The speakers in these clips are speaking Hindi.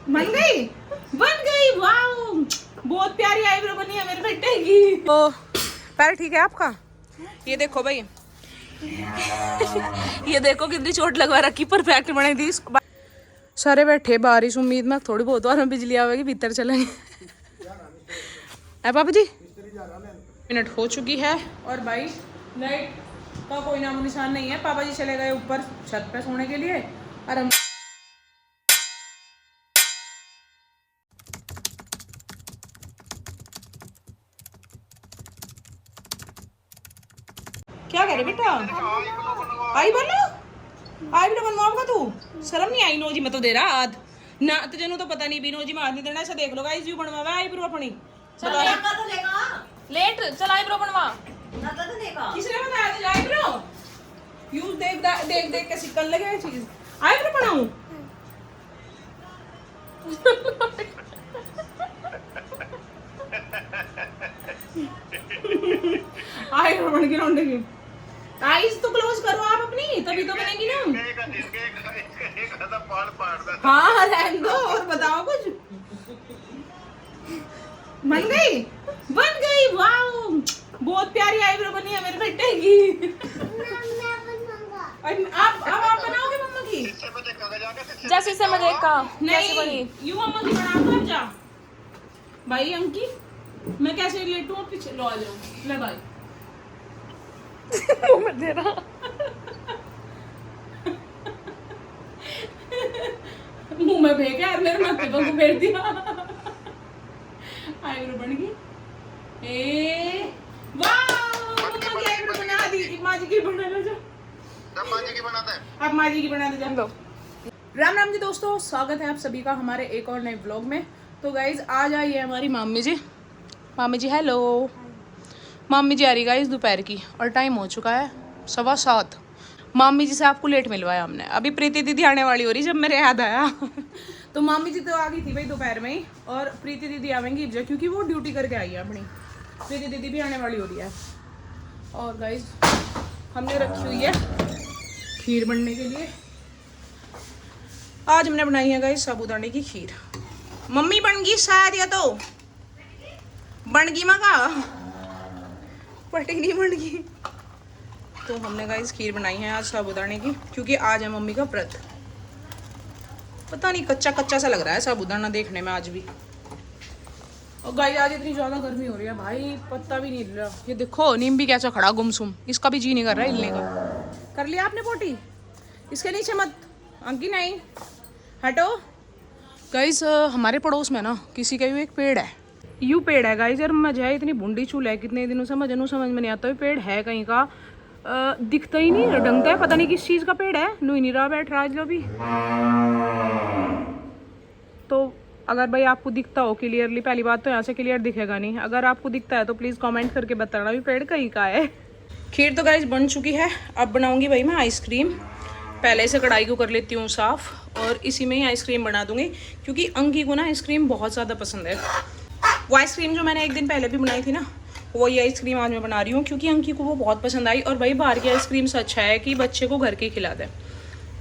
बन गई वाओ, बहुत प्यारी आईब्रो बनी है मेरे बेटे की। तो पैर ठीक है आपका? ये देखो भाई, ये देखो कितनी चोट लगवा रखी, परफेक्ट बनी थी। सारे बैठे बारिश, उम्मीद में थोड़ी बहुत बार में बिजली आवेगी, भीतर चलेंगे। पापा जी मिनट हो चुकी है और भाई लाइट का कोई नामो निशान नहीं है। पापा जी चले गए ऊपर छत पे सोने के लिए और हम क्या कह रहे बेटा? आई बोलो, आई बोलो बनवाओगा तू? शर्म नहीं आई? नोजी मैं तो दे रहा हाथ ना, तेनू तो पता नहीं भी नोजी में हाथ नहीं देना। ऐसा देख लो गाइस, यू बनवावा आई ब्रो अपनी। लेट चल आई ब्रो बनवा, किसने बताया तुझे आई ब्रो? यू देख देख देख के सिकल लगे ये चीज। आई ब्रो बनाऊं? आई ब्रो बन के लौंडे की आईज तो क्लोज करो आप अपनी, तभी तो बनेगी ना। हाँ रहने दो और बताओ कुछ। बन गई वाओ, बहुत प्यारी आईब्रो बनी है मेरे बेटे की। आप बनाओगे मम्मा की? जैसे से मैं देखा नहीं, यू मम्मा की बना दो जा भाई। अंकी मैं कैसे लेटूं? पीछे लो आ जाओ ले भाई। मुंह में दे रहा। मुंह में फेंक यार, मेरे माथे पर फेंक दिया। आईब्रो बन गई। ए वाओ, मम्मा की आईब्रो बना दी। माँ जी की बना लो, जो माँ जी की बनाता है अब माँ जी की बना दे जाओ। राम राम जी दोस्तों, स्वागत है आप सभी का हमारे एक और नए व्लॉग में। तो गाइज आज आई है हमारी मामी जी। मामी जी हेलो। मामी जी आ रही गाइस दोपहर की और टाइम हो चुका है 7:15। मामी जी से आपको लेट मिलवाया हमने। अभी प्रीति दीदी आने वाली हो रही जब मेरे याद आया। तो मामी जी तो आ गई थी भाई दोपहर में ही, और प्रीति दीदी आवेंगी क्योंकि वो ड्यूटी करके आई है अपनी। प्रीति दीदी भी आने वाली हो रही है। और गाइस हमने रखी हुई है खीर बनने के लिए। आज हमने बनाई है गाइस साबूदाने की खीर। मम्मी बन गई शायद, या तो बन गई मगा पटी नहीं बन गई। तो हमने गाइस खीर बनाई है आज साबूदाने की, क्योंकि आज है मम्मी का व्रत। पता नहीं कच्चा कच्चा सा लग रहा है साबूदाना देखने में आज भी। और गाइस आज इतनी ज्यादा गर्मी हो रही है भाई, पत्ता भी नहीं हिल रहा। ये देखो नीम भी कैसा खड़ा गुमसुम, इसका भी जी नहीं कर रहा हिलने का। कर लिया आपने पोटी? इसके नीचे मत अंकी, नहीं हटो। गाइस हमारे पड़ोस में ना किसी का भी एक पेड़ है, यू पेड़ है गाइस। यार मजा है, इतनी भुंडी चूल है कितने दिनों से, समझ में नहीं आता पेड़ है कहीं का। दिखता ही नहीं, ढंगता है, पता नहीं किस चीज का पेड़ है। नू ही नहीं रहा बैठ रहा आज लो भी। तो अगर भाई आपको दिखता हो क्लियरली, पहली बात तो यहाँ से क्लियर दिखेगा नहीं, अगर आपको दिखता है तो प्लीज कमेंट करके बताना भी पेड़ कहीं का है। खीर तो गाइस बन चुकी है, अब बनाऊंगी भाई मैं आइसक्रीम। पहले से कढ़ाई को कर लेती हूँ साफ और इसी में ही आइसक्रीम बना दूंगी, क्योंकि अंकी को ना आइसक्रीम बहुत ज़्यादा पसंद है। वो आइसक्रीम जो मैंने एक दिन पहले भी बनाई थी ना, वही आइसक्रीम आज मैं बना रही हूँ, क्योंकि अंकी को वो बहुत पसंद आई। और भाई बाहर की आइसक्रीम से अच्छा है कि बच्चे को घर के खिला दे।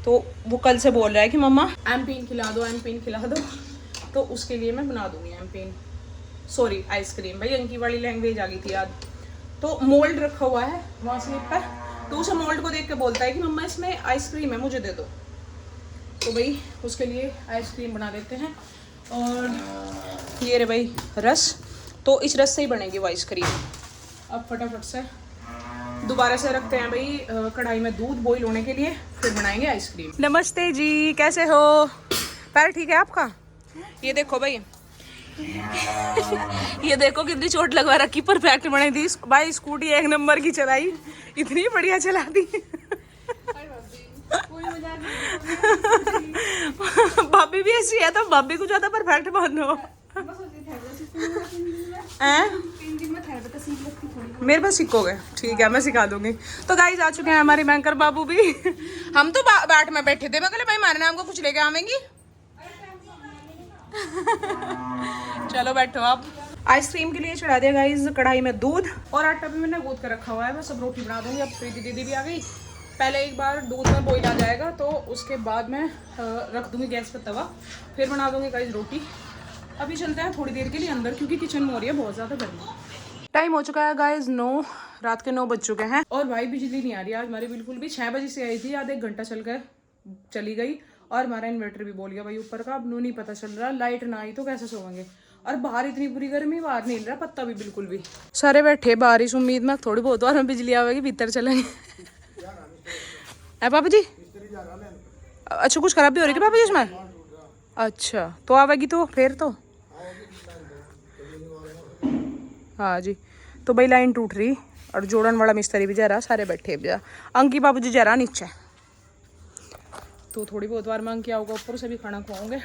तो वो कल से बोल रहा है कि मम्मा एमपीन खिला दो, एमपीन खिला दो। तो उसके लिए मैं बना दूंगी एमपीन, सॉरी आइसक्रीम। भाई अंकी वाली लैंग्वेज आ गई थी याद। तो मोल्ड रखा हुआ है वहाँ स्लिप पर, तो उसे मोल्ड को देख के बोलता है कि मम्मा इसमें आइसक्रीम है, मुझे दे दो। तो भाई उसके लिए आइसक्रीम बना देते हैं। और ये रे भाई रस, तो इस रस से ही बनेगी वो आइसक्रीम। अब फटाफट से दोबारा से रखते हैं भाई कढ़ाई में दूध बॉईल होने के लिए, फिर बनाएंगे आइसक्रीम। नमस्ते जी, कैसे हो? पैर ठीक है आपका? ये देखो भाई, ये देखो कितनी चोट लगवा रखी, परफेक्ट बनी थी भाई। स्कूटी एक नंबर की चलाई, इतनी बढ़िया चला दी। भाभी भी ऐसी है, तो भाभी को ज्यादा परफेक्ट बनो। मेरे पास सीखोगे? ठीक है मैं सिखा दूंगी। तो गाइस आ चुके हैं हमारे बैंकर बाबू भी। हम तो बाट में बैठे थे, मैं कहले भाई हमारे नाम को कुछ लेके आवेंगी। चलो बैठो आप। आइसक्रीम के लिए चढ़ा दिया गाइस कढ़ाई में दूध, और आटा भी मैंने गूंथ कर रखा हुआ है। मैं सब रोटी बना दूंगी। अब प्रीति दीदी भी आ गई पहले एक बार दूध में बॉईल आ जाएगा तो उसके बाद मैं रख दूँगी गैस पर तवा, फिर बना दूँगी गाइस रोटी। अभी चलते हैं थोड़ी देर के लिए अंदर क्योंकि किचन में हो रही है बहुत ज़्यादा गर्मी। टाइम हो चुका है गाइस 9, रात के 9 बज चुके हैं और भाई बिजली नहीं आ रही आज हमारी बिल्कुल भी। 6 बजे से आई थी, आधा 1 घंटा चली गई और हमारा इन्वर्टर भी बोल गया भाई ऊपर का। अब नहीं पता चल रहा, लाइट ना आई तो कैसे सोएंगे। और बाहर इतनी बुरी गर्मी, बाहर नहीं हिल रहा पत्ता भी बिल्कुल भी। सारे बैठे बारिश उम्मीद में थोड़ी बहुत बार में बिजली आवेगी, भीतर चलेंगे। है पापा जी? अच्छा कुछ खराबी हो रही थी पापा जी इसमें? अच्छा तो आवेगी तो फिर तो हाँ जी। तो भाई लाइन टूट रही और जोड़न वाला मिस्त्री भी जा रहा, सारे बैठे भी जा। अंकी बाबू जी जा रहा नीचे, तो थोड़ी बहुत बार मैं अंकी आऊँगा ऊपर से भी खाना खुआऊंगे।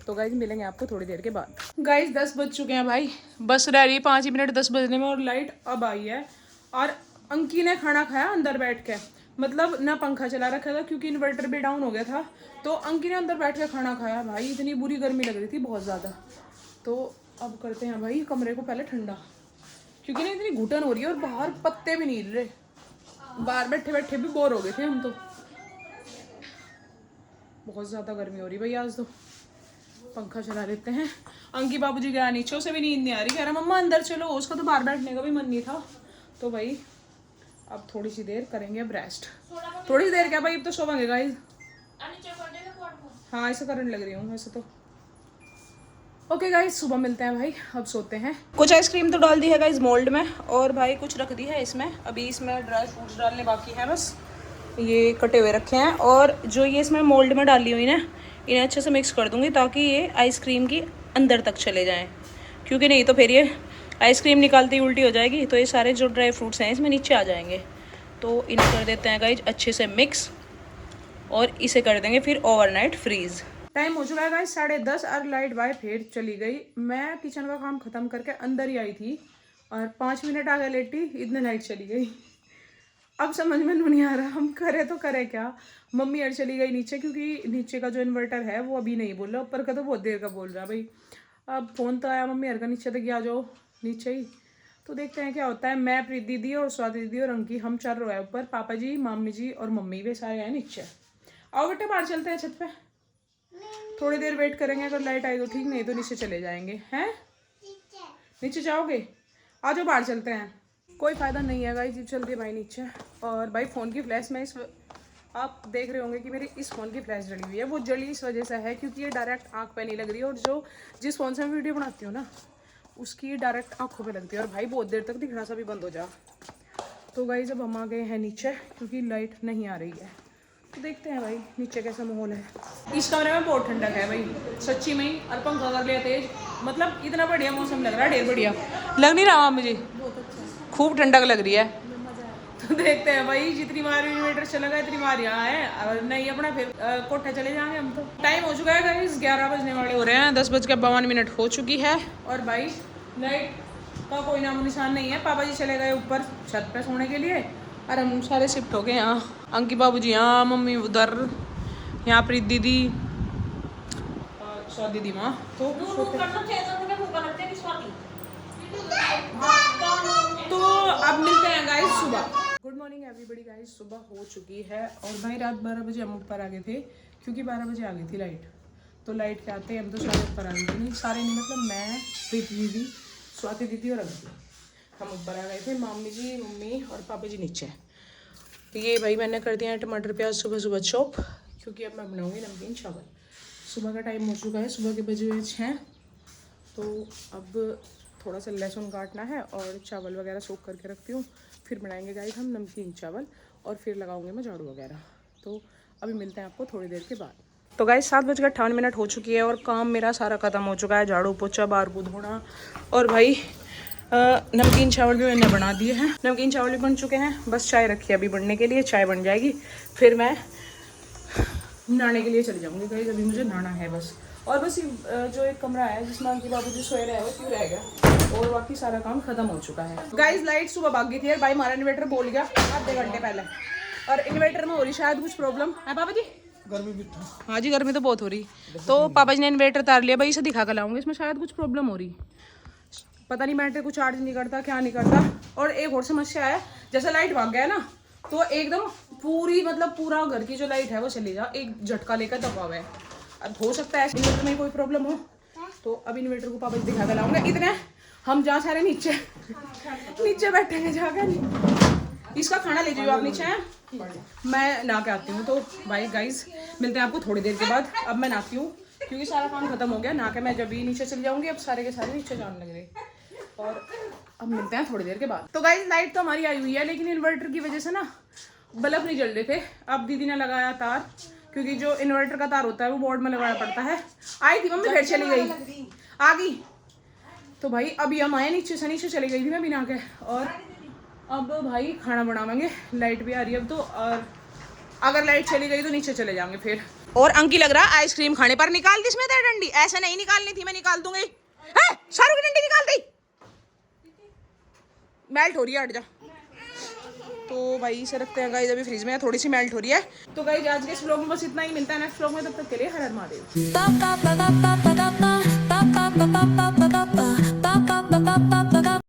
तो गाइज मिलेंगे आपको थोड़ी देर के बाद। गाइज 10 बज चुके हैं भाई, बस रह रही है 5 ही मिनट 10 बजने में और लाइट अब आई है। और अंकी ने खाना खाया अंदर बैठ के, मतलब ना पंखा चला रखा था क्योंकि इन्वर्टर भी डाउन हो गया था। तो अंकी ने अंदर बैठ के खाना खाया। भाई इतनी बुरी गर्मी लग रही थी बहुत ज़्यादा। तो अब करते हैं भाई कमरे को पहले ठंडा, क्योंकि ना इतनी घुटन हो रही है और बाहर पत्ते भी नहीं हिल रहे। बाहर बैठे बैठे भी बोर हो गए थे हम तो, बहुत ज़्यादा गर्मी हो रही भाई आज तो। पंखा चला लेते हैं। अंकी बाबूजी गया नीचे, उसे भी नींद नहीं आ रही, कह रहा मम्मा अंदर चलो। उसका तो बाहर बैठने का भी मन नहीं था। तो भाई अब थोड़ी सी देर करेंगे अब रेस्ट। थोड़ी सी देर क्या भाई, अब तो सोवांगे गाइस। हाँ ऐसे करने लग रही हूँ वैसे तो। ओके गाइस सुबह मिलते हैं भाई, अब सोते हैं। कुछ आइसक्रीम तो डाल दी है गाइस मोल्ड में और भाई कुछ रख दी है इसमें। अभी इसमें ड्राई फ्रूट्स डालने बाकी है, बस ये कटे हुए रखे हैं। और जो ये इसमें मोल्ड में डाली हुई ना, इन्हें अच्छे से मिक्स कर दूंगी ताकि ये आइसक्रीम की अंदर तक चले जाएं, क्योंकि नहीं तो फिर ये आइसक्रीम निकालती उल्टी हो जाएगी। तो ये सारे जो ड्राई फ्रूट्स हैं इसमें नीचे आ जाएंगे। तो इन्हें कर देते हैं गाइस अच्छे से मिक्स और इसे कर देंगे फिर ओवरनाइट फ्रीज। टाइम हो चुका है गाइस 10:30 और लाइट भाई फिर चली गई। मैं किचन का काम खत्म करके अंदर ही आई थी और 5 मिनट आ गए लेटी, इतने लाइट चली गई। अब समझ में नहीं आ रहा हम करे तो करे क्या। मम्मी यार चली गई नीचे क्योंकि नीचे का जो इन्वर्टर है वो अभी नहीं बोल रहा, ऊपर का तो बहुत देर का बोल रहा भाई। अब फ़ोन तो आया मम्मी यार का नीचे तक आ जाओ नीचे ही, तो देखते हैं क्या होता है। मैं प्रीति दीदी और स्वाति दीदी और अंकी हम 4 रोए ऊपर, पापा जी मामी जी और मम्मी वे सारे आए नीचे। आओ बेटे बाहर चलते हैं छत पे, थोड़ी देर वेट करेंगे, अगर लाइट आई तो ठीक, नहीं तो नीचे चले जाएंगे। हैं नीचे जाओगे? आ जाओ बाहर चलते हैं। कोई फ़ायदा नहीं है गाइस, जीप चलती है भाई नीचे। और भाई फ़ोन की फ्लैश में आप देख रहे होंगे कि मेरी इस फ़ोन की फ्लैश जली हुई है। वो जली इस वजह से है क्योंकि ये डायरेक्ट आँख पे नहीं लग रही है, और जिस फ़ोन से मैं वीडियो बनाती हूँ ना उसकी डायरेक्ट आँखों पे लगती है। और भाई बहुत देर तक दिखना सा भी बंद हो जा। तो गाइस अब हम आ गए हैं नीचे क्योंकि लाइट नहीं आ रही है। तो देखते हैं भाई नीचे कैसा माहौल है। इस कमरे में बहुत ठंडक है भाई सच्ची में ही, और पंखा कर लिया तेज, मतलब इतना बढ़िया मौसम लग रहा है, ढेर बढ़िया लग नहीं रहा मुझे, खूब ठंडक लग रही है। तो देखते हैं भाई जितनी बार इन्वर्टर चलेगा इतनी बार यहाँ है, और नहीं अपना फिर कोठे चले जाएंगे हम। तो टाइम हो चुका है गाइस 11 बजने वाले हो रहे हैं, 10:52 हो चुकी है। और भाई लाइट का कोई नामो निशान नहीं है। पापा जी चले गए ऊपर छत पे सोने के लिए और हम सारे शिफ्ट हो गए यहाँ। अंकी बाबू जी यहाँ, मम्मी उधर, यहाँ प्रीत दीदी और स्वाति दीदी माँ। तो अब मिलते हैं गाइस सुबह। गुड मॉर्निंग एवरीबॉडी गाइस, सुबह हो चुकी है और भाई रात 12 बजे हम ऊपर आ गए थे क्योंकि 12 बजे आ गई थी लाइट। तो लाइट के आते हम तो सारे ऊपर आ गए थे, नहीं सारे नहीं मतलब मैं, प्रीत दीदी, स्वाति दीदी और अंकी हम ऊपर आ गए थे। मामी जी मम्मी और पापा जी नीचे। ये भाई मैंने कर दिया है टमाटर प्याज सुबह सुबह चॉप, क्योंकि अब मैं बनाऊँगी नमकीन चावल। सुबह का टाइम हो चुका है, सुबह के बजे हुए 6। तो अब थोड़ा सा लहसुन काटना है और चावल वगैरह सोख करके रखती हूँ, फिर बनाएंगे गाइस हम नमकीन चावल और फिर लगाऊंगे मैं झाड़ू वगैरह। तो अभी मिलते हैं आपको थोड़ी देर के बाद। तो गाइस 7:58 हो चुकी है और काम मेरा सारा ख़त्म हो चुका है, झाड़ू पोछा बाहर को धोना। और भाई नमकीन चावल भी मैंने बना दिए हैं, नमकीन चावल भी बन चुके हैं, बस चाय रखी है अभी बनने के लिए। चाय बन जाएगी फिर मैं नहाने के लिए चली जाऊँगी गाइस, अभी मुझे नहाना है बस। और बस जो एक कमरा है जिसमें अंकी बाबूजी सोए रहे वो क्यों रह गया, और बाकी सारा काम खत्म हो चुका है। गाइस लाइट सुबह भाग गई थी यार, भाई हमारा इन्वर्टर बोल गया आधे घंटे पहले, और इन्वर्टर में हो रही शायद कुछ प्रॉब्लम है। पापा जी गर्मी भी, हाँ जी गर्मी तो बहुत हो रही। तो पापा जी ने इन्वर्टर तार लिया भाई, इसे दिखा कर लाऊंगी, इसमें शायद कुछ प्रॉब्लम हो रही, पता नहीं बैटरी को चार्ज नहीं करता क्या नहीं करता। और एक और समस्या है, जैसे लाइट भाग गया ना तो एकदम पूरी मतलब पूरा घर की जो लाइट है वो चली जा, एक झटका लेकर दबा हुआ है। अब हो सकता है इन्वर्टर में कोई प्रॉब्लम हो, तो अब इन्वर्टर को पापा दिखा कर लाऊंगा। इतने हम जा सारे नीचे नीचे बैठेंगे जाकर। इसका खाना ले जाइए आप नीचे, मैं नहा के आती हूँ। तो भाई गाइज मिलते हैं आपको थोड़ी देर के बाद। अब मैं नहाती हूँ क्योंकि सारा काम खत्म हो गया। नहा के मैं जब भी नीचे चली जाऊंगी, अब सारे के सारे नीचे जाने लग रहे। और अब मिलते हैं थोड़ी देर के बाद। तो गाइज लाइट तो हमारी आई हुई है, लेकिन इन्वर्टर की वजह से ना बल्ब नहीं जल रहे थे। अब दीदी ने लगाया तार, क्योंकि जो इन्वर्टर का तार होता है वो बोर्ड में लगाना पड़ता है। आई थी मम्मी, फिर चली गई, आ गई। तो भाई अभी हम आए नीचे से, नीचे चली गई थी मैं बिना के। और अब भाई खाना बनावेंगे, लाइट भी आ रही है अब तो। और अगर लाइट चली गई तो नीचे चले जाएंगे फिर। और अंकी लग रहा है आइसक्रीम खाने पर। निकाल दी इसमें डंडी, ऐसे नहीं निकालनी थी, मैं निकाल दूंगी। शाहरुख की डंडी निकाल दी, मेल्ट हो रही है, हट जा। तो भाई इसे रखते हैं गाइस, अभी फ्रिज में थोड़ी सी मेल्ट हो रही है। तो गाइस आज के इस व्लॉग में बस इतना ही, मिलता है नेक्स्ट व्लॉग में, तब तक के लिए हर हर महादेव।